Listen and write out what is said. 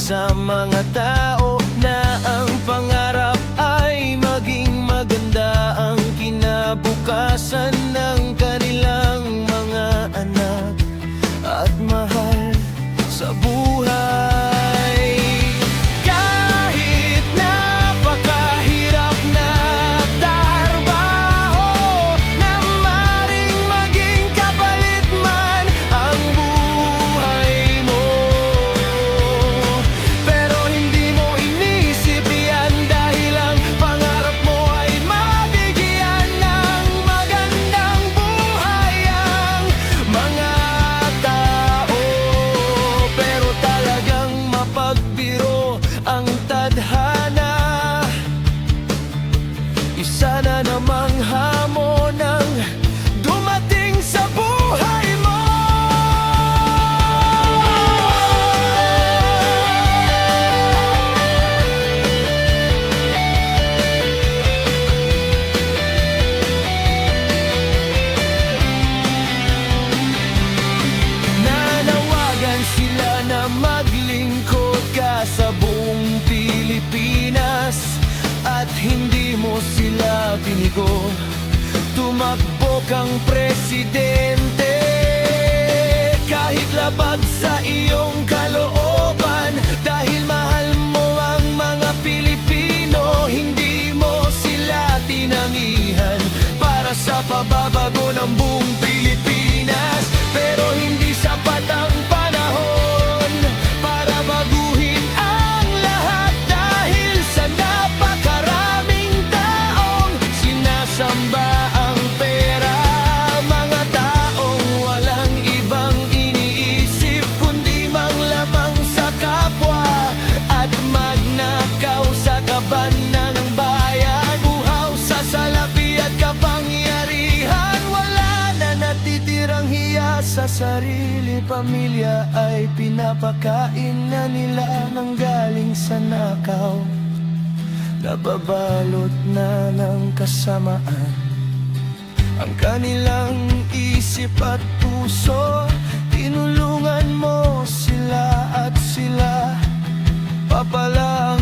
sa mga tao na ang pangarap ay maging maganda ang kinabukasan ng kanilang mga anak at mahal sa buhay. Kahit napakahirap na trabaho na maring maging kapalit man ang buhay mo, pero hindi mo inisip yan dahil ang pangarap mo ay mabigyan ng magandang buhay ang mga tao. Pero talagang mapagbiro ang tadhana, isa na namang hamon ang dumating sa buhay mo. Nanawagan sila na maglingkod ka sa buong Pilipinas at hindi mo sila binigo. Tumakbo kang presidente kahit labag sa iyong kalooban, dahil mahal mo ang mga Pilipino. Hindi mo sila tinangihan para sa pababago ng buong Pilipinas, pero hindi sapat ang panahon para baguhin ang lahat dahil sa napakaraming taong sinasamba ang pera. Mga taong walang ibang iniisip kundi manglamang sa kapwa at magnakaw sa kaban ng bayan. Buhaw sa salapi at kapangyarihan, wala na natitirang hiya sa sarili. Pamilya ay pinapakain na nila ng galing sa nakaw, nababalot na ng kasamaan ang kanilang isip at puso. Tinulungan mo sila at sila papala ang